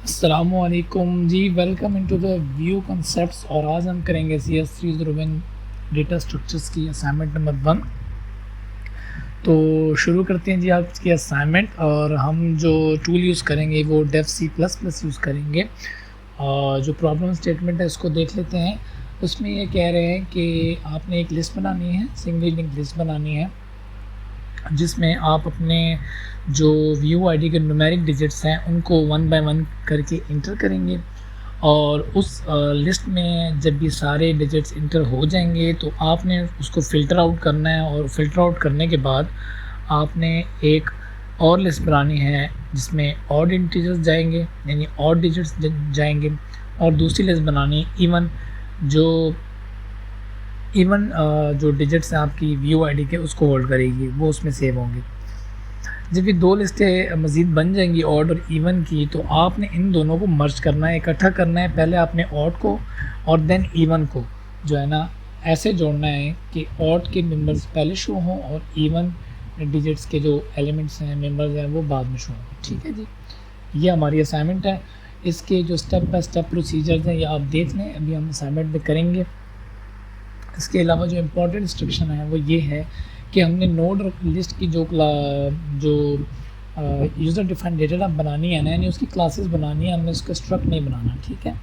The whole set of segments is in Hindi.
अस्सलामुअलैकुम जी, welcome into the view concepts. और आज हम करेंगे CS301 डेटा स्ट्रक्चर्स की असाइनमेंट नंबर 1। तो शुरू करते हैं जी आपकी असाइनमेंट। और हम जो टूल यूज़ करेंगे वो डेफ C++ यूज़ करेंगे। और जो प्रॉब्लम स्टेटमेंट है उसको देख लेते हैं। उसमें ये कह रहे हैं कि आपने एक लिस्ट बनानी है, सिंगल लिंक लिस्ट बनानी है, जिसमें आप अपने जो व्यू आईडी के न्यूमेरिक डिजिट्स हैं उनको 1 बाय 1 करके इंटर करेंगे। और उस लिस्ट में जब ये सारे डिजिट्स इंटर हो जाएंगे तो आपने उसको फ़िल्टर आउट करना है। और फ़िल्टर आउट करने के बाद आपने एक और लिस्ट बनानी है जिसमें ऑड इंटीजर्स जाएंगे, यानी ऑड डिजिट्स जाएंगे। और दूसरी लिस्ट बनानी है इवन जो डिजिट्स हैं आपकी व्यू आईडी के उसको होल्ड करेगी, वो उसमें सेव होंगे। जब ये दो लिस्टें मज़ीद बन जाएंगी ऑड और इवन की, तो आपने इन दोनों को मर्ज करना है, इकट्ठा करना है। पहले आपने ऑड को और देन इवन को जो है ना ऐसे जोड़ना है कि ऑड के मेंबर्स पहले शो हों और इवन डिजिट्स के जो एलिमेंट्स हैं, मेंबर्स हैं, वो बाद में शो हों। ठीक है जी, ये हमारी असाइनमेंट है। इसके जो स्टेप बाय स्टेप प्रोसीजर्स हैं ये आप देख लें, अभी हम असाइनमेंट में करेंगे। इसके अलावा जो इम्पोर्टेंट इंस्ट्रक्शन है वो ये है कि हमने नोड और लिस्ट की जो यूज़र डिफाइंड डेटा टाइप बनानी है ना, यानी उसकी क्लासेस बनानी है, हमने उसका स्ट्रक्ट नहीं बनाना। ठीक है।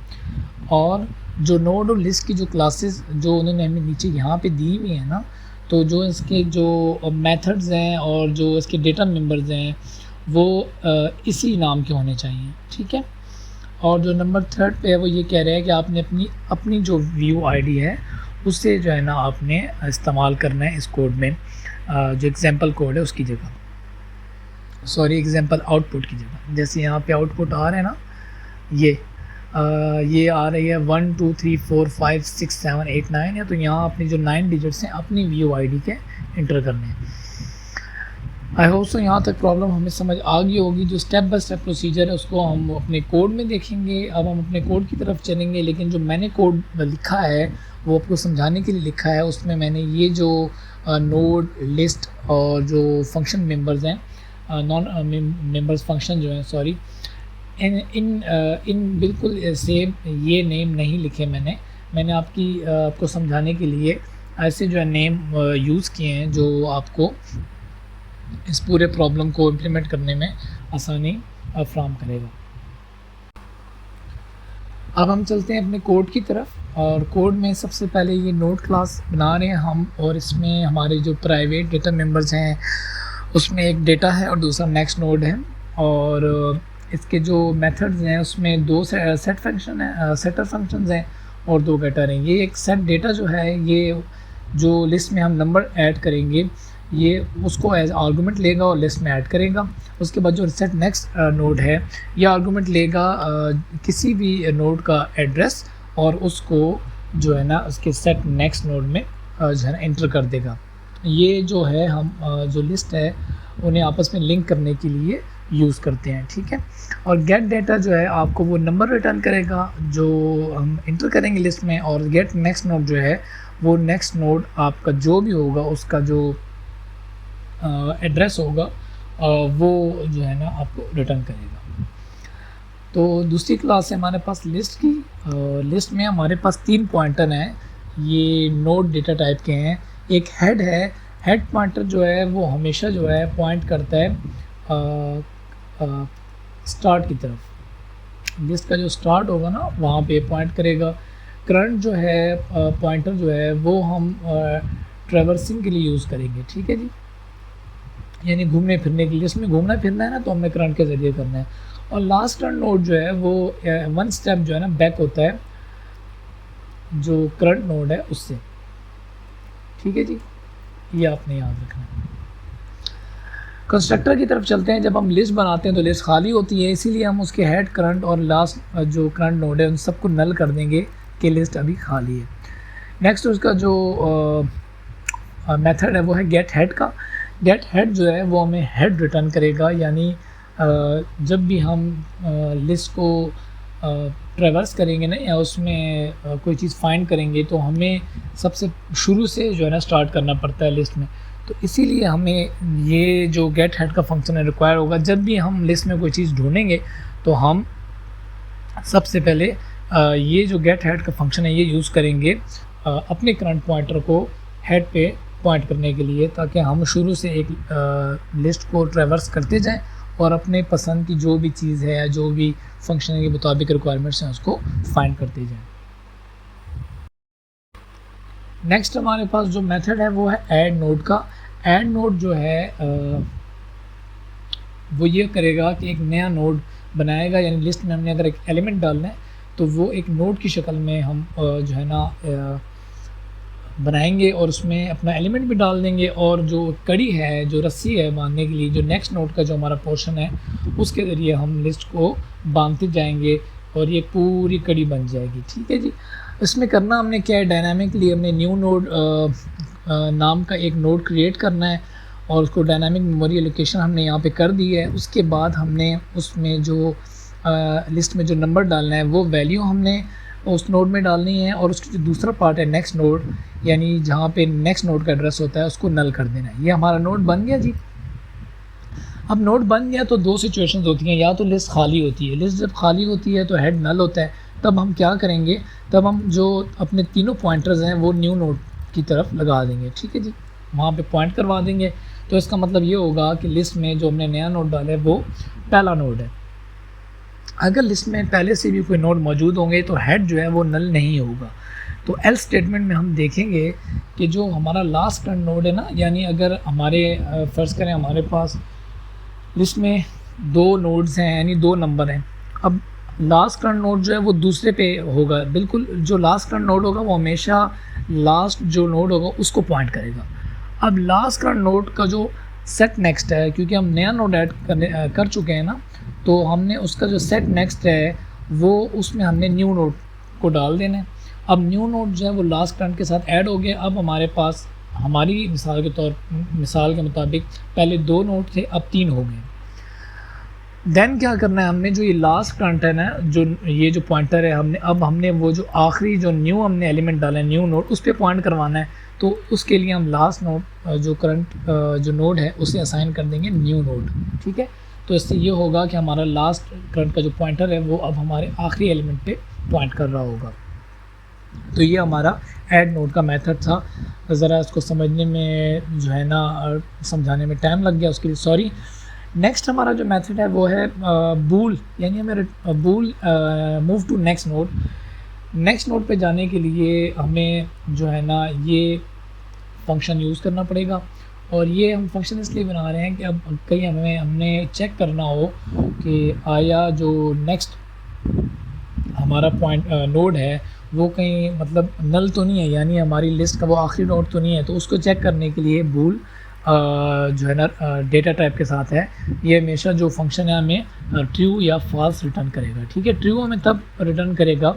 और जो नोड और लिस्ट की जो क्लासेस जो उन्होंने हमें नीचे यहाँ पे दी हुई है ना, तो जो इसके जो मेथड्स हैं और जो इसके डेटा मेंबर्स हैं वो इसी नाम के होने चाहिए। ठीक है। और जो नंबर 3 पे है वो ये कह रहे हैं कि आपने अपनी जो व्यू आईडी है उससे जो है ना आपने इस्तेमाल करना है इस कोड में, जो एग्जांपल कोड है उसकी जगह, एग्जांपल आउटपुट की जगह। जैसे यहाँ पे आउटपुट आ रहे हैं ना, ये आ रही है 1 2 3 4 5 6 7 8 9 है। तो यहाँ अपनी जो 9 डिजिट्स हैं अपनी व्यू आईडी के इंटर करने हैं। आई होप सो यहाँ तक प्रॉब्लम हमें समझ आ गई होगी। जो स्टेप बाय स्टेप प्रोसीजर है उसको हम अपने कोड में देखेंगे। अब हम अपने कोड की तरफ चलेंगे, लेकिन जो मैंने कोड लिखा है वो आपको समझाने के लिए लिखा है। उसमें मैंने ये जो नोड, लिस्ट और जो फंक्शन मेंबर्स हैं, नॉन मेंबर्स फंक्शन जो हैं, सॉरी, इन बिल्कुल सेम ये नेम नहीं लिखे मैंने आपको समझाने के लिए ऐसे जो है नेम यूज़ किए हैं जो आपको इस पूरे प्रॉब्लम को इम्प्लीमेंट करने में आसानी फ्राहम करेगा। अब हम चलते हैं अपने कोड की तरफ। और कोड में सबसे पहले ये नोड क्लास बना रहे हैं हम, और इसमें हमारे जो प्राइवेट डेटा मेंबर्स हैं उसमें एक डेटा है और दूसरा नेक्स्ट नोड है। और इसके जो मेथड्स हैं उसमें दो सेटर फंक्शंस हैं और 2 गेटर हैं। ये एक सेट डेटा जो है, ये जो लिस्ट में हम नंबर ऐड करेंगे ये उसको एज आर्गूमेंट लेगा और लिस्ट में ऐड करेगा। उसके बाद जो सेट नेक्स्ट नोड है ये आर्गूमेंट लेगा किसी भी नोड का एड्रेस और उसको जो है ना उसके सेट नेक्स्ट नोड में जो है ना एंटर कर देगा। ये जो है हम जो लिस्ट है उन्हें आपस में लिंक करने के लिए यूज़ करते हैं। ठीक है। और गेट डेटा जो है आपको वो नंबर रिटर्न करेगा जो हम इंटर करेंगे लिस्ट में। और गेट नेक्स्ट नोड जो है वो नेक्स्ट नोड आपका जो भी होगा उसका जो एड्रेस होगा वो जो है ना आपको रिटर्न करेगा। तो दूसरी क्लास है हमारे पास लिस्ट की। लिस्ट में हमारे पास 3 पॉइंटर हैं, ये नोड डेटा टाइप के हैं। एक हेड है, हेड पॉइंटर जो है वो हमेशा जो है पॉइंट करता है स्टार्ट की तरफ। लिस्ट का जो स्टार्ट होगा ना वहाँ पे पॉइंट करेगा। करंट जो है पॉइंटर जो है वो हम ट्रैवर्सिंग के लिए यूज़ करेंगे। ठीक है जी, यानी घूमने फिरने के लिए, लिस्ट में घूमना फिरना है ना तो हमें करंट के ज़रिए करना है। और लास्ट करंट नोड जो है वो 1 स्टेप जो है ना बैक होता है जो करंट नोड है उससे। ठीक है जी, ये आपने याद रखना है। कंस्ट्रक्टर की तरफ चलते हैं। जब हम लिस्ट बनाते हैं तो लिस्ट खाली होती है, इसीलिए हम उसके हेड, करंट और लास्ट जो करंट नोड है उन सबको नल कर देंगे कि लिस्ट अभी खाली है। नेक्स्ट उसका जो मेथड है वो है गेट हेड का। गेट हेड जो है वो हमें हेड रिटर्न करेगा, यानी जब भी हम लिस्ट को ट्रैवर्स करेंगे ना या उसमें कोई चीज़ फाइंड करेंगे तो हमें सबसे शुरू से जो है ना स्टार्ट करना पड़ता है लिस्ट में। तो इसीलिए हमें ये जो गेट हेड का फंक्शन है रिक्वायर होगा। जब भी हम लिस्ट में कोई चीज़ ढूंढेंगे तो हम सबसे पहले ये जो गेट हेड का फंक्शन है ये यूज़ करेंगे अपने करंट पॉइंटर को हेड पे पॉइंट करने के लिए, ताकि हम शुरू से एक लिस्ट को ट्रैवर्स करते जाएं और अपने पसंद की जो भी चीज़ है, जो भी फंक्शन के मुताबिक रिक्वायरमेंट्स हैं, उसको फाइंड करते जाएं। नेक्स्ट हमारे पास जो मेथड है वो है ऐड नोड का। ऐड नोड जो है वो ये करेगा कि एक नया नोड बनाएगा, यानी लिस्ट में हमने अगर एक एलिमेंट डालना है तो वो एक नोड की शक्ल में हम जो है ना बनाएंगे और उसमें अपना एलिमेंट भी डाल देंगे, और जो कड़ी है, जो रस्सी है बांधने के लिए, जो नेक्स्ट नोड का जो हमारा पोर्शन है उसके ज़रिए हम लिस्ट को बांधते जाएंगे और ये पूरी कड़ी बन जाएगी। ठीक है जी। इसमें करना हमने क्या है, डायनामिकली हमने न्यू नोड नाम का एक नोड क्रिएट करना है और उसको डायनामिक मेमोरी एलोकेशन हमने यहाँ पे कर दी है। उसके बाद हमने उसमें जो लिस्ट में जो नंबर डालना है वो वैल्यू हमने उस नोड में डालनी है, और उसका जो दूसरा पार्ट है नेक्स्ट नोड, यानी जहाँ पे नेक्स्ट नोड का एड्रेस होता है, उसको नल कर देना है। ये हमारा नोड बन गया जी। अब नोड बन गया तो दो सिचुएशंस होती हैं, या तो लिस्ट खाली होती है। लिस्ट जब खाली होती है तो हेड नल होता है, तब हम क्या करेंगे, तब हम जो अपने तीनों पॉइंटर्स हैं वो न्यू नोड की तरफ लगा देंगे। ठीक है जी, वहाँ पे पॉइंट करवा देंगे। तो इसका मतलब ये होगा कि लिस्ट में जो हमने नया नोड डाला है वो पहला नोड है। अगर लिस्ट में पहले से भी कोई नोड मौजूद होंगे तो हेड जो है वो नल नहीं होगा। तो एल स्टेटमेंट में हम देखेंगे कि जो हमारा लास्ट करंट नोड है ना, यानी अगर हमारे फ़र्ज़ करें हमारे पास लिस्ट में दो नोड्स हैं, यानी दो नंबर हैं। अब लास्ट करंट नोड जो है वो दूसरे पे होगा, बिल्कुल जो लास्ट करंट नोड होगा वो हमेशा लास्ट जो नोड होगा उसको पॉइंट करेगा। अब लास्ट करंट नोड का जो सेट नेक्स्ट है, क्योंकि हम नया नोड ऐड कर चुके हैं ना, तो हमने उसका जो सेट नेक्स्ट है वो उसमें हमने न्यू नोड को डाल देना है। अब न्यू नोड जो है वो लास्ट करंट के साथ ऐड हो गया। अब हमारे पास हमारी मिसाल के मुताबिक पहले दो नोड थे, अब तीन हो गए। देन क्या करना है, हमने जो ये लास्ट करंट है ना, जो ये जो पॉइंटर है, हमने वो जो आखिरी जो न्यू हमने एलिमेंट डाला है न्यू नोड, उस पर पॉइंट करवाना है। तो उसके लिए हम लास्ट नोड जो करंट जो नोड है उसे असाइन कर देंगे न्यू नोड। ठीक है, तो इससे ये होगा कि हमारा लास्ट करंट का जो पॉइंटर है वो अब हमारे आखिरी एलिमेंट पे पॉइंट कर रहा होगा। तो ये हमारा ऐड नोड का मेथड था। ज़रा इसको समझने में जो है ना, समझाने में टाइम लग गया, उसके लिए सॉरी। नेक्स्ट हमारा जो मेथड है वो है बूल, यानी हमें bool move to next node. Next node पे जाने के लिए हमें जो है ना ये फंक्शन यूज़ करना पड़ेगा, और ये हम फंक्शन इसलिए बना रहे हैं कि अब कहीं हमने चेक करना हो कि आया जो नेक्स्ट हमारा पॉइंट नोड है वो कहीं मतलब नल तो नहीं है, यानी हमारी लिस्ट का वो आखिरी नोड तो नहीं है। तो उसको चेक करने के लिए बूल जो है ना डेटा टाइप के साथ है, ये हमेशा जो फंक्शन है हमें ट्रू या फॉल्स रिटर्न करेगा। ठीक है, ट्रू हमें तब रिटर्न करेगा,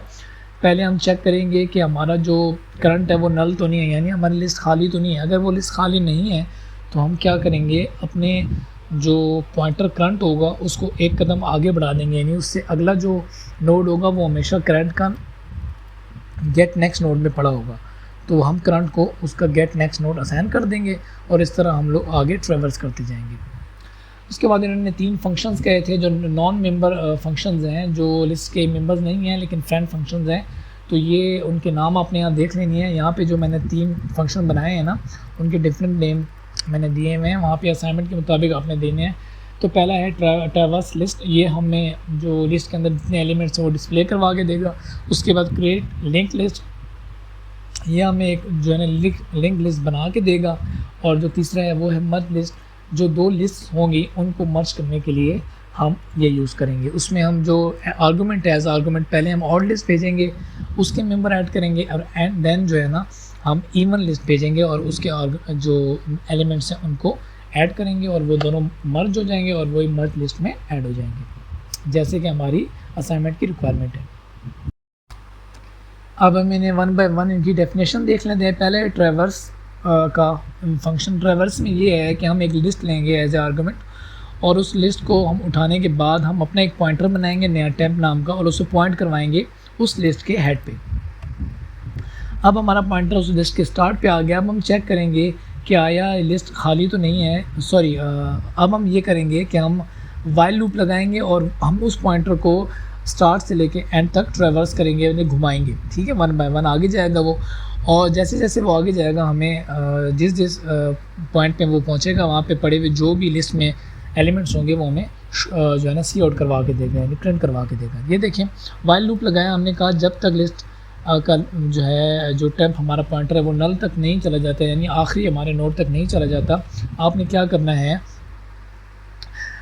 पहले हम चेक करेंगे कि हमारा जो करंट है वो नल तो नहीं है, यानी हमारी लिस्ट खाली तो नहीं है। अगर वो लिस्ट खाली नहीं है तो हम क्या करेंगे, अपने जो पॉइंटर करंट होगा उसको एक कदम आगे बढ़ा देंगे, यानी उससे अगला जो नोड होगा वो हमेशा करंट का गेट नेक्स्ट नोड में पड़ा होगा। तो हम करंट को उसका गेट नेक्स्ट नोड असाइन कर देंगे और इस तरह हम लोग आगे ट्रेवर्स करते जाएंगे। उसके बाद इन्होंने तीन फंक्शंस कहे थे जो नॉन मेंबर फंक्शंस हैं, जो लिस्ट के मेंबर्स नहीं हैं लेकिन फ्रेंड फंक्शंस हैं। तो ये उनके नाम आपने यहाँ देख लेनी है। यहाँ पे जो मैंने तीन फंक्शन बनाए हैं ना, उनके डिफरेंट नेम मैंने दिए हुए हैं, वहाँ पे असाइनमेंट के मुताबिक आपने देने हैं। तो पहला है ट्रैवर्स लिस्ट, ये हमें जो लिस्ट के अंदर जितने एलिमेंट्स हैं वो डिस्प्ले करवा के देगा। उसके बाद क्रिएट लिंक लिस्ट, ये हमें एक जो है ना लिंक लिस्ट बना के देगा। और जो तीसरा है वो है मर्ज लिस्ट, जो दो लिस्ट होंगी उनको मर्ज करने के लिए हम ये यूज़ करेंगे। उसमें हम जो आर्गूमेंट है, एज आर्गूमेंट पहले हम ऑड लिस्ट भेजेंगे, उसके मेंबर ऐड करेंगे, और एंड देन जो है ना हम इवन लिस्ट भेजेंगे और उसके जो एलिमेंट्स हैं उनको ऐड करेंगे, और वो दोनों मर्ज हो जाएंगे और वही मर्ज लिस्ट में ऐड हो जाएंगे, जैसे कि हमारी असाइनमेंट की रिक्वायरमेंट है। अब मैंने वन बाय वन इनकी डेफिनेशन देख लेते हैं। पहले ट्रैवर्स का फंक्शन ट्रैवर्स में ये है कि हम एक लिस्ट लेंगे एज ए आर्गूमेंट, और उस लिस्ट को हम उठाने के बाद हम अपना एक पॉइंटर बनाएंगे नया टेम्प नाम का, और उसे पॉइंट करवाएंगे उस लिस्ट के हेड पे। अब हमारा पॉइंटर उस लिस्ट के स्टार्ट पे आ गया। अब हम चेक करेंगे कि आया लिस्ट खाली तो नहीं है, सॉरी अब हम ये करेंगे कि हम वाइल लूप लगाएंगे और हम उस पॉइंटर को स्टार्ट से लेके एंड तक ट्रेवर्स करेंगे, उन्हें घुमाएंगे, ठीक है, वन बाय वन आगे जाएगा वो। और जैसे जैसे वो आगे जाएगा हमें जिस जिस पॉइंट पे वो पहुंचेगा वहाँ पे पड़े हुए जो भी लिस्ट में एलिमेंट्स होंगे वो हमें जो है ना सी आउट करवा के देगा, यानी प्रिंट करवा के देगा। ये देखें वाइल लूप लगाया हमने, कहा जब तक लिस्ट का जो है जो टेम्प हमारा पॉइंटर है वो नल तक नहीं चला जाता, यानी आखिरी हमारे नोड तक नहीं चला जाता, आपने क्या करना है,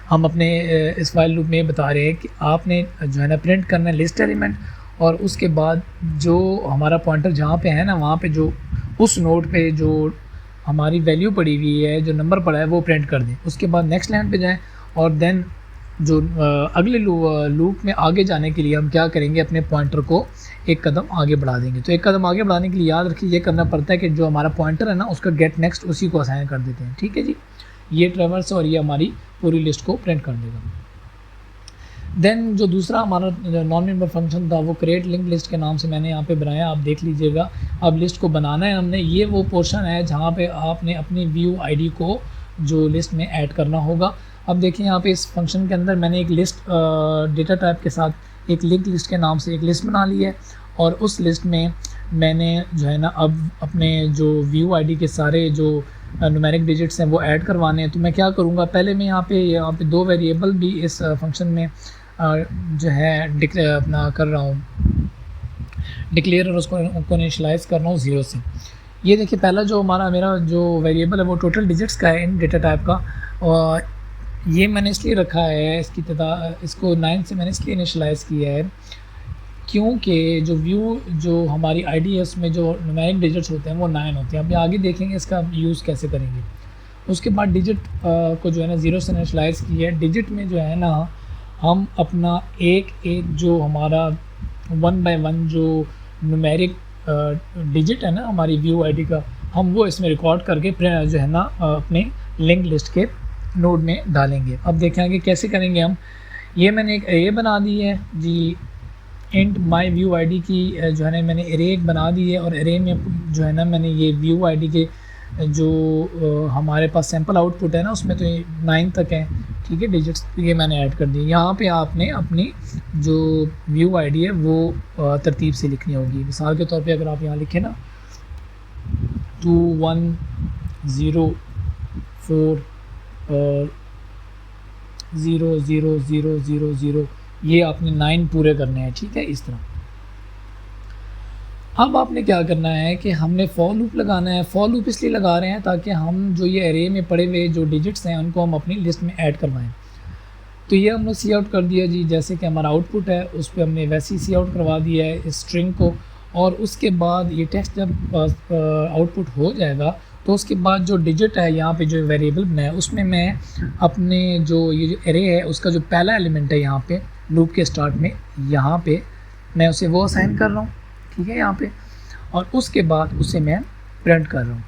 हम अपने इस वाइल लूप में बता रहे हैं कि आपने जो है ना प्रिंट करना है लिस्ट एलिमेंट, और उसके बाद जो हमारा पॉइंटर जहाँ पे है ना वहाँ पे जो उस नोड पे जो हमारी वैल्यू पड़ी हुई है, जो नंबर पड़ा है वो प्रिंट कर दें। उसके बाद नेक्स्ट लाइन पे जाएं और देन जो अगले लूप में आगे जाने के लिए हम क्या करेंगे, अपने पॉइंटर को एक कदम आगे बढ़ा देंगे। तो एक कदम आगे बढ़ाने के लिए याद रखिए ये करना पड़ता है कि जो हमारा पॉइंटर है ना उसका गेट नेक्स्ट उसी को असाइन कर देते हैं, ठीक है जी। ये ट्रेवर्स और ये हमारी पूरी लिस्ट को प्रिंट कर देगा। देन जो दूसरा हमारा नॉन मेंबर फंक्शन था वो क्रिएट लिंक लिस्ट के नाम से मैंने यहाँ पे बनाया, आप देख लीजिएगा। अब लिस्ट को बनाना है हमने, ये वो पोर्शन है जहाँ पे आपने अपनी व्यू आईडी को जो लिस्ट में ऐड करना होगा। अब देखिए यहाँ पे इस फंक्शन के अंदर मैंने एक लिस्ट डेटा टाइप के साथ एक लिंक लिस्ट के नाम से एक लिस्ट बना ली है, और उस लिस्ट में मैंने जो है ना अब अपने जो व्यू आईडी के सारे जो न्यूमेरिक डिजिट्स हैं वो ऐड करवाने हैं। तो मैं क्या करूँगा, पहले मैं यहाँ पे दो वेरिएबल भी इस फंक्शन में जो है अपना कर रहा हूँ डिक्लेयर, और उसको इनिशियलाइज़ कर रहा हूँ 0 से। ये देखिए पहला जो मेरा जो वेरिएबल है वो टोटल डिजिट्स का है इन डेटा टाइप का, और ये मैंने इसलिए रखा है, इसको 9 से मैंने इसलिए इनिशियलाइज़ किया है क्योंकि जो व्यू जो हमारी आईडी है उसमें जो न्यूमेरिक डिजिट्स होते हैं वो 9 होते हैं। अब आगे देखेंगे इसका यूज़ कैसे करेंगे। उसके बाद डिजिट को जो है ना 0 से इनिशियलाइज़ किया है। डिजिट में जो है ना हम अपना एक जो हमारा 1 बाय 1 जो न्यूमेरिक डिजिट है ना हमारी व्यू आईडी का, हम वो इसमें रिकॉर्ड करके जो है ना अपने लिंक लिस्ट के नोड में डालेंगे। अब देखेंगे कैसे करेंगे हम। ये मैंने एक एरे बना दी है जी, इंट माई व्यू आईडी की जो है ना मैंने एरे एक बना दी है, और एरे में जो है ना मैंने ये व्यू आईडी के जो हमारे पास सैम्पल आउटपुट है ना उसमें तो 9 तक है, ठीक है, डिजिट्स ये मैंने ऐड कर दी। यहाँ पे आपने अपनी जो व्यू आईडी है वो तरतीब से लिखनी होगी। मिसाल के तौर पे अगर आप यहाँ लिखें ना 2104 और 00000, ये आपने 9 पूरे करने हैं, ठीक है, इस तरह। अब आपने क्या करना है कि हमने फॉर लूप लगाना है। फॉर लूप इसलिए लगा रहे हैं ताकि हम जो ये एरे में पड़े हुए जो डिजिट्स हैं उनको हम अपनी लिस्ट में ऐड करवाएं। तो ये हमने सी आउट कर दिया जी, जैसे कि हमारा आउटपुट है उस पर हमने वैसे ही सी आउट करवा दिया है इस स्ट्रिंग को। और उसके बाद ये टेक्स्ट जब आउटपुट हो जाएगा तो उसके बाद जो डिजिट है यहाँ पे जो वेरिएबल बनाया है उसमें मैं अपने जो ये जो एरे है उसका जो पहला एलिमेंट है यहाँ पे लूप के स्टार्ट में, यहाँ पे मैं उसे वो असाइन कर रहा हूँ, ठीक है, यहाँ पे। और उसके बाद उसे मैं प्रिंट कर रहा हूँ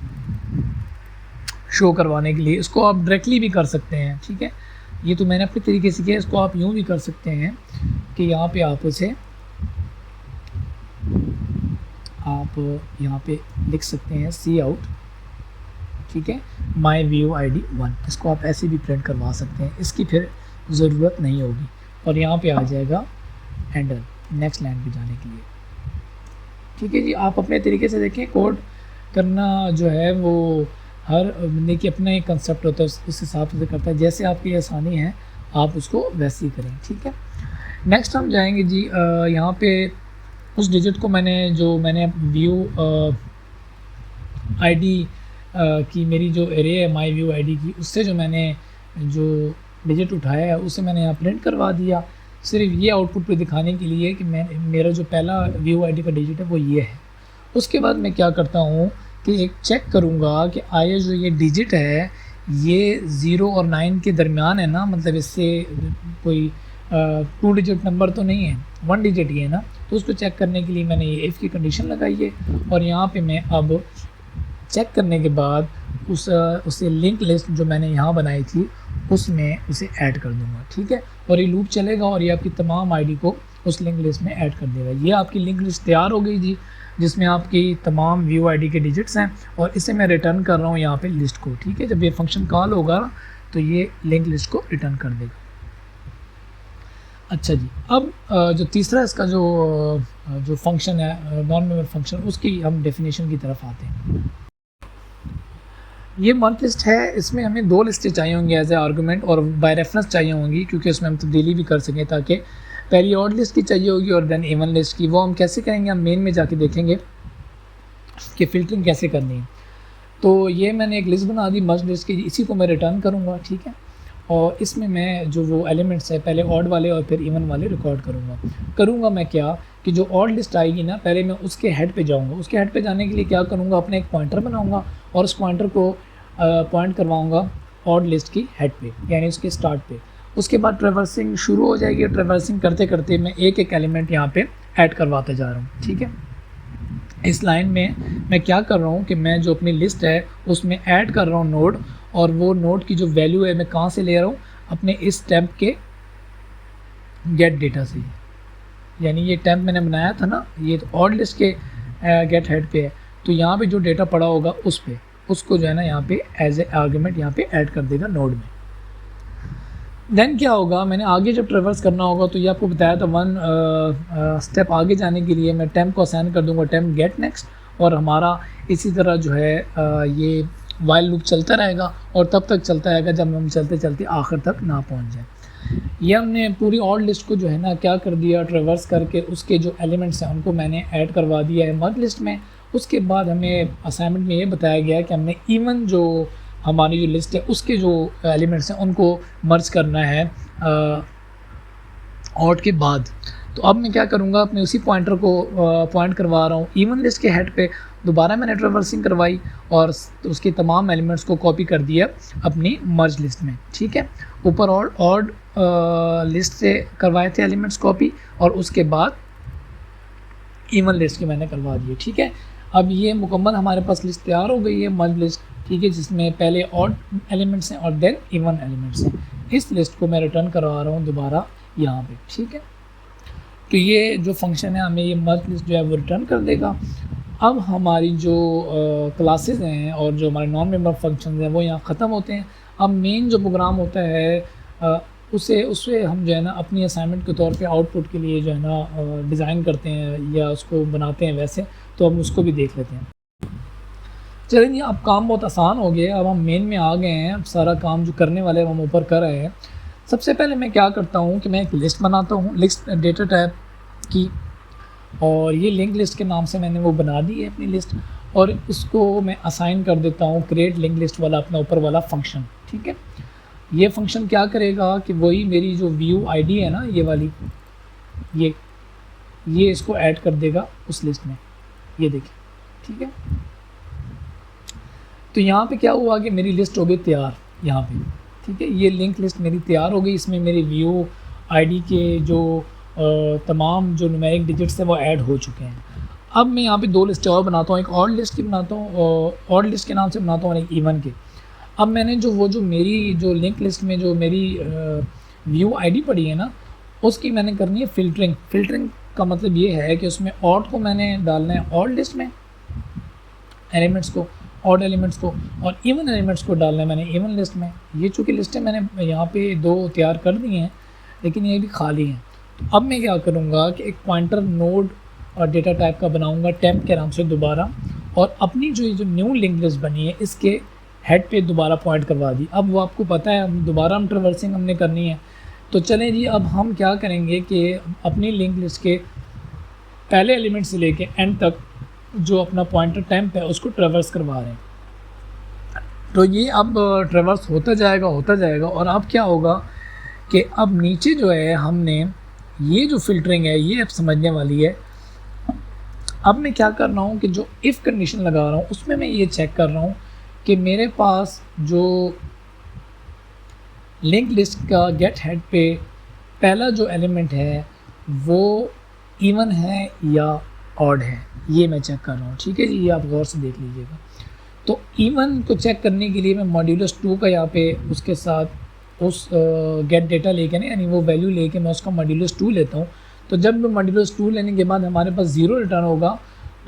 शो करवाने के लिए। इसको आप डायरेक्टली भी कर सकते हैं, ठीक है, ये तो मैंने अपने तरीके से किया। इसको आप यूँ भी कर सकते हैं कि यहाँ पे आप उसे यहाँ पे लिख सकते हैं सी आउट, ठीक है, माई व्यू आईडी 1। इसको आप ऐसे भी प्रिंट करवा सकते हैं, इसकी फिर ज़रूरत नहीं होगी। और यहाँ पे आ जाएगा एंडर नेक्स्ट लाइन पे जाने के लिए, ठीक है जी। आप अपने तरीके से देखें, कोड करना जो है वो हर बंदे की अपना एक कंसेप्ट होता है, उस हिसाब से करता है। जैसे आपकी आसानी है आप उसको वैसे ही करें, ठीक है। नेक्स्ट हम जाएंगे जी यहाँ पे उस डिजिट को मैंने व्यू आईडी की मेरी जो एरे है माई व्यू आईडी की, उससे जो मैंने जो डिजिट उठाया है उसे मैंने यहाँ प्रिंट करवा दिया, सिर्फ ये आउटपुट पे दिखाने के लिए कि मेरा जो पहला व्यू आईडी का डिजिट है वो ये है। उसके बाद मैं क्या करता हूँ कि एक चेक करूँगा कि आया जो ये डिजिट है ये 0 और 9 के दरमियान है ना, मतलब इससे कोई 2 डिजिट नंबर तो नहीं है, 1 डिजिट ही है ना। तो उसको चेक करने के लिए मैंने ये इफ़ की कंडीशन लगाई है, और यहाँ पे मैं अब चेक करने के बाद उसे लिंक लिस्ट जो मैंने यहाँ बनाई थी उसमें उसे ऐड कर दूँगा, ठीक है। और ये लूप चलेगा और ये आपकी तमाम आईडी को उस लिंक लिस्ट में ऐड कर देगा। ये आपकी लिंक लिस्ट तैयार हो गई जी, जिसमें आपकी तमाम व्यू आईडी के डिजिट्स हैं, और इसे मैं रिटर्न कर रहा हूँ यहाँ पे लिस्ट को, ठीक है। जब ये फंक्शन कॉल होगा तो ये लिंक लिस्ट को रिटर्न कर देगा। अच्छा जी, अब जो तीसरा इसका जो फंक्शन है नॉन मेंबर फंक्शन, उसकी हम डेफिनेशन की तरफ आते हैं। ये मर्ज लिस्ट है, इसमें हमें 2 लिस्टें चाहिए होंगी एज ए आर्गूमेंट और बाय रेफरेंस चाहिए होंगी, क्योंकि उसमें हम तब्दीली भी कर सकें, ताकि पहली ऑड लिस्ट की चाहिए होगी और देन इवन लिस्ट की। वो हम कैसे करेंगे, हम मेन में जाके देखेंगे कि फ़िल्टरिंग कैसे करनी है। तो ये मैंने एक लिस्ट बना दी मर्ज लिस्ट की, इसी को मैं रिटर्न करूँगा, ठीक है। और इसमें मैं जो वो एलिमेंट्स है पहले ऑड वाले और फिर इवन वाले रिकॉर्ड करूँगा मैं क्या कि जो ऑड लिस्ट आएगी ना, पहले मैं उसके हेड पे जाऊँगा। उसके हेड पे जाने के लिए क्या करूँगा, अपने एक पॉइंटर बनाऊँगा और उस पॉइंटर को पॉइंट करवाऊँगा ऑड लिस्ट की हेड पे, यानी उसके स्टार्ट पे। उसके बाद ट्रेवर्सिंग शुरू हो जाएगी। ट्रेवर्सिंग करते करते मैं एक एक एलिमेंट यहाँ पे ऐड करवाते जा रहा हूँ, ठीक है। इस लाइन में मैं क्या कर रहा हूँ कि मैं जो अपनी लिस्ट है उसमें ऐड कर रहा हूँ नोड, और वो नोड की जो वैल्यू है मैं कहाँ से ले रहा हूँ, अपने इस टैब के गेट डेटा से। यानी ये टैब मैंने बनाया था ना, ये तो ऑड लिस्ट के गेट हेड पे है, तो यहाँ पे जो डेटा पड़ा होगा उसको जो है ना यहाँ पे एज ए आर्गुमेंट यहाँ पे ऐड कर देगा नोड में। देन क्या होगा, मैंने आगे जब ट्रेवर्स करना होगा तो ये आपको बताया था 1 स्टेप आगे जाने के लिए मैं टेम्प को असाइन कर दूंगा टेम्प गेट नेक्स्ट, और हमारा इसी तरह जो है ये वाइल लूप चलता रहेगा और तब तक चलता रहेगा जब हम चलते चलते आखिर तक ना पहुंच जाए। ये हमने पूरी ऑड लिस्ट को जो है ना क्या कर दिया, ट्रेवर्स करके उसके जो एलिमेंट्स हैं उनको मैंने ऐड करवा दिया है मर्ज लिस्ट में। उसके बाद हमें असाइनमेंट में ये बताया गया है कि हमने इवन जो हमारी जो लिस्ट है उसके जो एलिमेंट्स हैं उनको मर्ज करना है ऑड के बाद। तो अब मैं क्या करूँगा, अपने उसी पॉइंटर को पॉइंट करवा रहा हूँ इवन लिस्ट के हेड पे। दोबारा मैंने ट्रेवर्सिंग करवाई और उसके तमाम एलिमेंट्स को कॉपी कर दिया अपनी मर्ज लिस्ट में, ठीक है। ऊपर ऑड लिस्ट से करवाए थे एलिमेंट्स कॉपी, और उसके बाद इवन लिस्ट की मैंने करवा दिए, ठीक है। अब ये मुकम्मल हमारे पास लिस्ट तैयार हो गई है मर्ज लिस्ट, ठीक है, जिसमें पहले ऑड एलिमेंट्स हैं और देन इवन एलिमेंट्स हैं। इस लिस्ट को मैं रिटर्न करवा रहा हूँ दोबारा यहाँ पे, ठीक है। तो ये जो फंक्शन है हमें ये मर्ज लिस्ट जो है वो रिटर्न कर देगा। अब हमारी जो क्लासेस हैं और जो हमारे नॉन मेंबर फंक्शन हैं वो यहाँ ख़त्म होते हैं। अब मेन जो प्रोग्राम होता है उससे हम जो है ना अपनी असाइनमेंट के तौर पे आउटपुट के लिए जो है ना डिज़ाइन करते हैं या उसको बनाते हैं वैसे, तो हम उसको भी देख लेते हैं। चलिए जी, अब काम बहुत आसान हो गया, अब हम मेन में आ गए हैं। अब सारा काम जो करने वाले हम ऊपर कर रहे हैं। सबसे पहले मैं क्या करता हूँ कि मैं एक लिस्ट बनाता हूँ, लिस्ट डेटा टाइप की, और ये लिंक लिस्ट के नाम से मैंने वो बना दी है अपनी लिस्ट, और इसको मैं असाइन कर देता हूँ क्रिएट लिंक लिस्ट वाला अपना ऊपर वाला फंक्शन, ठीक है। ये फंक्शन क्या करेगा कि वही मेरी जो व्यू आईडी है ना ये वाली, ये इसको ऐड कर देगा उस लिस्ट में, ये देखिए, ठीक है। तो यहाँ पे क्या हुआ कि मेरी लिस्ट हो गई तैयार यहाँ पे, ठीक है। ये लिंक लिस्ट मेरी तैयार हो गई, इसमें मेरी व्यू आईडी के जो तमाम जो न्यूमेरिक डिजिट्स हैं वो ऐड हो चुके हैं। अब मैं यहाँ पे 2 लिस्टें और बनाता हूँ, एक ऑड लिस्ट की बनाता हूँ, ऑड लिस्ट के नाम से बनाता हूँ, और एक इवन के। अब मैंने जो मेरी जो लिंक लिस्ट में जो मेरी व्यू आईडी पड़ी है ना, उसकी मैंने करनी है फ़िल्टरिंग। फ़िल्टरिंग का मतलब ये है कि उसमें ऑड को मैंने डालना है ऑड लिस्ट में एलिमेंट्स को, ऑड एलिमेंट्स को, और इवन एलिमेंट्स को डालना है मैंने इवन लिस्ट में। ये चूँकि लिस्टें मैंने यहाँ पे 2 तैयार कर दी हैं, लेकिन ये भी खाली हैं। तो अब मैं क्या करूँगा कि एक पॉइंटर नोड और डेटा टाइप का बनाऊँगा टेम्प के नाम से दोबारा, और अपनी जो न्यू लिंक लिस्ट बनी है इसके हेड पे दोबारा पॉइंट करवा दी। अब वो आपको पता है दोबारा हम ट्रेवर्सिंग हमने करनी है। तो चलें जी, अब हम क्या करेंगे कि अपनी लिंक लिस्ट के पहले एलिमेंट से लेके एंड तक जो अपना पॉइंटर टेम्प है उसको ट्रेवर्स करवा रहे हैं। तो ये अब ट्रेवर्स होता जाएगा, और अब क्या होगा कि अब नीचे जो है हमने ये जो फ़िल्टरिंग है ये अब समझने वाली है। अब मैं क्या कर रहा हूँ कि जो इफ़ कंडीशन लगा रहा हूँ उसमें मैं ये चेक कर रहा हूँ कि मेरे पास जो लिंक लिस्ट का गेट हेड पे पहला जो एलिमेंट है वो इवन है या ऑड है, ये मैं चेक कर रहा हूँ, ठीक है जी। ये आप गौर से देख लीजिएगा। तो इवन को चेक करने के लिए मैं मॉड्यूलस 2 का यहाँ पे उसके साथ उस गेट डेटा लेके ना, यानी वो वैल्यू लेके मैं उसका मॉड्यूलस 2 लेता हूँ। तो जब मैं मॉड्यूलस 2 लेने के बाद हमारे पास 0 रिटर्न होगा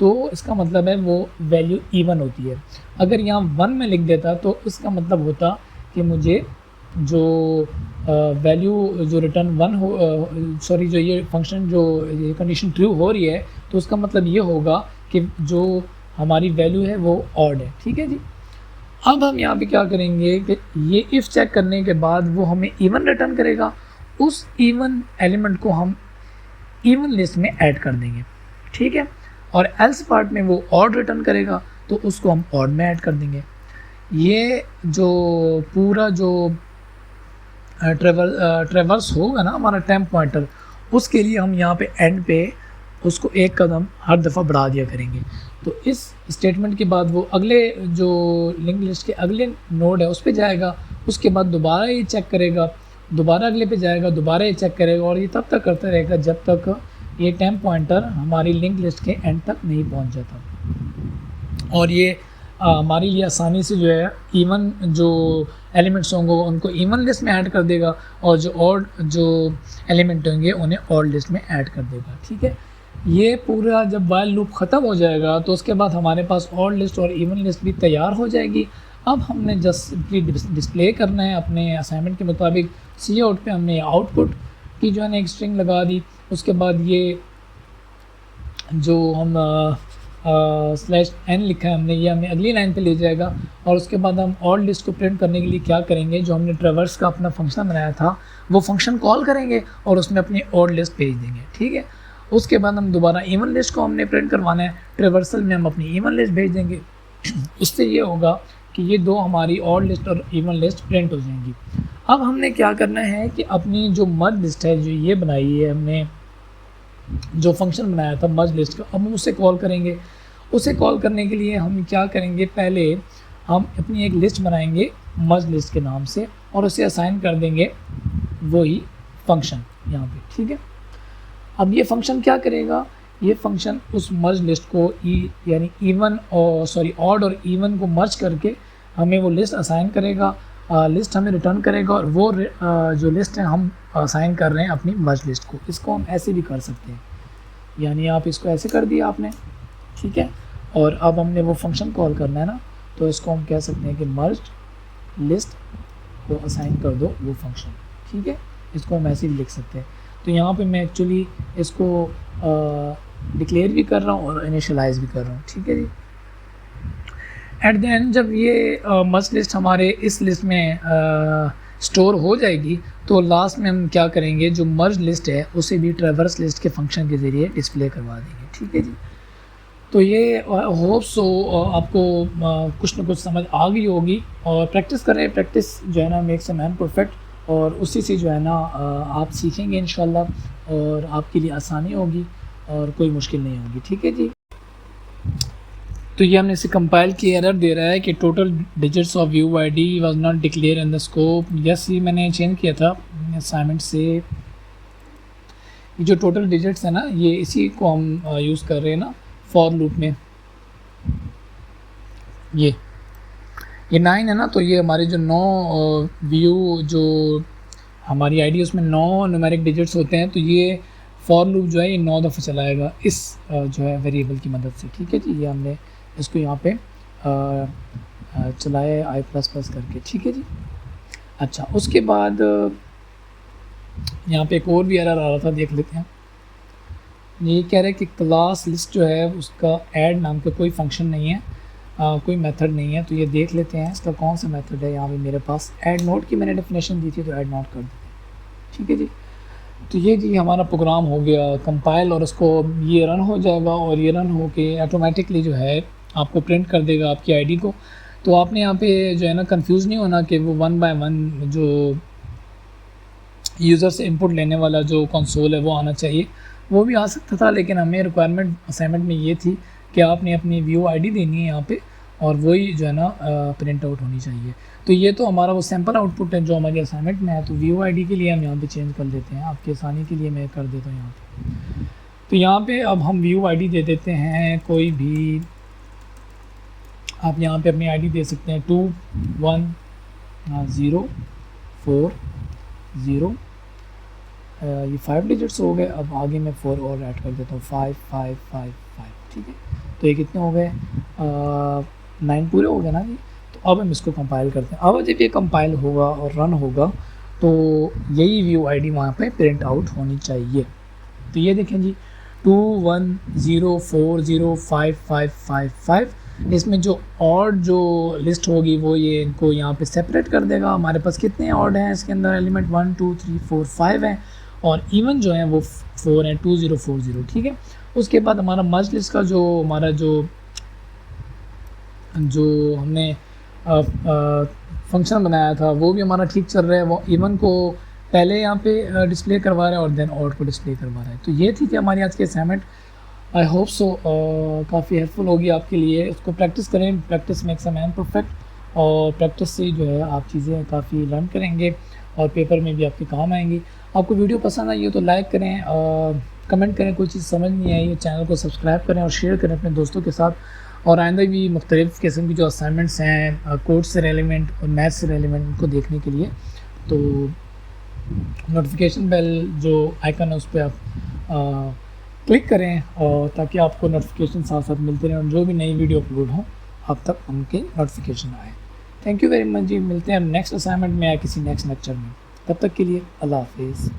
तो इसका मतलब है वो वैल्यू इवन होती है। अगर यहाँ 1 में लिख देता तो इसका मतलब होता कि मुझे जो वैल्यू जो रिटर्न वन हो सॉरी जो ये फंक्शन जो ये कंडीशन ट्रू हो रही है तो उसका मतलब ये होगा कि जो हमारी वैल्यू है वो ऑड है। ठीक है जी। अब हम यहाँ पे क्या करेंगे कि ये इफ़ चेक करने के बाद वो हमें इवन रिटर्न करेगा, उस इवन एलिमेंट को हम इवन लिस्ट में ऐड कर देंगे। ठीक है। और एल्स पार्ट में वो ऑड रिटर्न करेगा तो उसको हम ऑड में ऐड कर देंगे। ये जो पूरा जो ट्रेवर्स होगा ना हमारा टेम्प पॉइंटर, उसके लिए हम यहाँ पे एंड पे उसको एक कदम हर दफ़ा बढ़ा दिया करेंगे। तो इस स्टेटमेंट के बाद वो अगले जो लिंक लिस्ट के अगले नोड है उस पर जाएगा, उसके बाद दोबारा ये चेक करेगा, दोबारा अगले पे जाएगा, दोबारा ये चेक करेगा और ये तब तक करता रहेगा जब तक ये टेम्प पॉइंटर हमारी लिंक लिस्ट के एंड तक नहीं पहुँच जाता। और ये हमारे लिए आसानी से जो है इवन जो एलिमेंट्स होंगे उनको इवन लिस्ट में ऐड कर देगा और जो ऑड जो एलिमेंट होंगे उन्हें ऑड लिस्ट में ऐड कर देगा। ठीक है। ये पूरा जब वाइल लूप ख़त्म हो जाएगा तो उसके बाद हमारे पास ऑड लिस्ट और इवन लिस्ट भी तैयार हो जाएगी। अब हमने जस्ट सिंपली डिस्प्ले करना है अपने असाइनमेंट के मुताबिक। सी आउट पे हमने आउटपुट की जो है ना एक स्ट्रिंग लगा दी। उसके बाद ये जो हम स्लैश एन लिखा है हमने, ये हमें अगली लाइन पे ले जाएगा और उसके बाद हम ऑड लिस्ट को प्रिंट करने के लिए क्या करेंगे, जो हमने ट्रेवर्स का अपना फंक्शन बनाया था वो फंक्शन कॉल करेंगे और उसमें अपनी ऑड लिस्ट भेज देंगे। ठीक है। उसके बाद हम दोबारा इवन लिस्ट को हमने प्रिंट करवाना है, ट्रेवर्सल में हम अपनी इवन लिस्ट भेज देंगे। उससे ये होगा कि ये दो हमारी ऑड लिस्ट और इवन लिस्ट प्रिंट हो जाएंगी। अब हमने क्या करना है कि अपनी जो मर्ज लिस्ट है जो ये बनाई है हमने, जो फंक्शन बनाया था मर्ज लिस्ट का, अब हम उसे कॉल करेंगे। उसे कॉल करने के लिए हम क्या करेंगे, पहले हम अपनी एक लिस्ट बनाएंगे मर्ज लिस्ट के नाम से और उसे असाइन कर देंगे वही फंक्शन यहाँ पे। ठीक है। अब ये फंक्शन क्या करेगा, ये फंक्शन उस मर्ज लिस्ट को यानी इवन और सॉरी ऑड और इवन को मर्ज करके हमें वो लिस्ट असाइन करेगा, लिस्ट हमें रिटर्न करेगा और वो जो लिस्ट है हम असाइन कर रहे हैं अपनी मर्ज लिस्ट को। इसको हम ऐसे भी कर सकते हैं, यानी आप इसको ऐसे कर दिया आपने। ठीक है। और अब हमने वो फंक्शन कॉल करना है ना, तो इसको हम कह सकते हैं कि मर्ज लिस्ट को असाइन कर दो वो फंक्शन। ठीक है। इसको हम ऐसे भी लिख सकते हैं। तो यहाँ पे मैं एक्चुअली इसको डिक्लेयर भी कर रहा हूँ और इनिशियलाइज़ भी कर रहा हूँ। ठीक है जी। एट द एंड जब ये मर्ज लिस्ट हमारे इस लिस्ट में स्टोर हो जाएगी तो लास्ट में हम क्या करेंगे, जो मर्ज लिस्ट है उसे भी ट्रेवर्स लिस्ट के फंक्शन के ज़रिए डिस्प्ले करवा देंगे। ठीक है जी। तो ये होप सो आपको कुछ ना कुछ समझ आ गई होगी और प्रैक्टिस करें। प्रैक्टिस जो है ना मेक्स अ मैन परफेक्ट, और उसी से जो है ना आप सीखेंगे इंशाल्लाह और आपके लिए आसानी होगी और कोई मुश्किल नहीं होगी। ठीक है जी। तो ये हमने इसे कंपाइल किया, एरर दे रहा है कि total digits of view ID was not declare in the scope. Yes, ये मैंने चेंज किया था असाइनमेंट से। ये जो टोटल डिजिट्स है ना, ये इसी को हम यूज़ कर रहे हैं ना फॉर लूप में। ये 9 है ना, तो ये हमारे जो 9 व्यू जो हमारी आईडी उसमें 9 न्यूमेरिक डिजिट्स होते हैं। तो ये फॉर लूप जो है ये 9 दफ़ा चलाएगा इस जो है वेरिएबल की मदद से। ठीक है जी। ये हमने इसको यहाँ पे चलाया i++ करके। ठीक है जी। अच्छा, उसके बाद यहाँ पे एक और भी एरर आ रहा था, देख लेते हैं। ये कह रहे हैं कि क्लास लिस्ट जो है उसका ऐड नाम का कोई फंक्शन नहीं है, कोई मेथड नहीं है। तो ये देख लेते हैं इसका कौन सा मेथड है। यहाँ पे मेरे पास ऐड नोड की मैंने डेफिनेशन दी थी, तो ऐड नोड कर देते हैं। ठीक है जी। तो ये जी हमारा प्रोग्राम हो गया कंपाइल और उसको ये रन हो जाएगा और ये रन हो के ऑटोमेटिकली जो है आपको प्रिंट कर देगा आपकी आईडी को। तो आपने यहाँ पे जो है ना कंफ्यूज नहीं होना कि वो 1 बाय 1 जो यूज़र से इनपुट लेने वाला जो कंसोल है वो आना चाहिए, वो भी आ सकता था, लेकिन हमें रिक्वायरमेंट असाइनमेंट में ये थी कि आपने अपनी व्यू आईडी देनी है यहाँ पे और वही जो है ना प्रिंट आउट होनी चाहिए। तो ये तो हमारा वो सैम्पल आउटपुट है जो हमारी असाइनमेंट में है। तो व्यू आईडी के लिए हम यहाँ पे चेंज कर देते हैं, आपकी आसानी के लिए मैं कर देता हूँ यहाँ पे। तो यहाँ पे अब हम व्यू आईडी दे देते हैं कोई भी, आप यहाँ पे अपनी आईडी दे सकते हैं 2 1 0 4 0। ये 5 डिजिट्स हो गए। अब आगे मैं 4 और ऐड कर देता हूँ, 5 5 5 5। ठीक है। तो ये कितने हो गए, 9 पूरे हो गए ना जी। तो अब हम इसको कंपाइल करते हैं। अब जब ये कंपाइल होगा और रन होगा तो यही व्यू आईडी वहाँ पे प्रिंट आउट होनी चाहिए। तो ये देखें जी 21040555, इसमें जो ऑड जो लिस्ट होगी वो ये इनको यहाँ पे सेपरेट कर देगा। हमारे पास कितने ऑड हैं इसके अंदर, एलिमेंट 1 2 3 4 5 हैं और इवन जो है वो 4 हैं, 2040, ठीक है। उसके बाद हमारा मर्ज लिस्ट का जो हमारा जो हमने फंक्शन बनाया था वो भी हमारा ठीक चल रहा है। वो इवन को पहले यहाँ पे डिस्प्ले करवा रहा है और देन ऑड को डिस्प्ले करवा रहा है। तो ये थी कि हमारी आज की असाइनमेंट। आई होप सो काफ़ी हेल्पफुल होगी आपके लिए। उसको प्रैक्टिस करें, practice makes a man perfect, और प्रैक्टिस से जो है आप चीज़ें काफ़ी लर्न करेंगे और पेपर में भी आपके काम आएंगी। आपको वीडियो पसंद आई हो तो लाइक करें, कमेंट करें, कोई चीज़ समझ नहीं आई चैनल को सब्सक्राइब करें और शेयर करें अपने दोस्तों के साथ। और आइंदा भी मुख्तलिफ़ किस्म की जो असाइनमेंट्स हैं कोड से रेलिवेंट और मैथ से रेलिवेंट उनको देखने के लिए तो नोटिफिकेशन बेल जो आइकन है उस पर आप क्लिक करें और ताकि आपको नोटिफिकेशन साथ साथ मिलते रहें और जो भी नई वीडियो अपलोड हो आप तक उनके नोटिफिकेशन आए। थैंक यू वेरी मच जी। मिलते हैं हम नेक्स्ट असाइनमेंट में या किसी नेक्स्ट लेक्चर में। तब तक के लिए अल्लाह हाफिज़।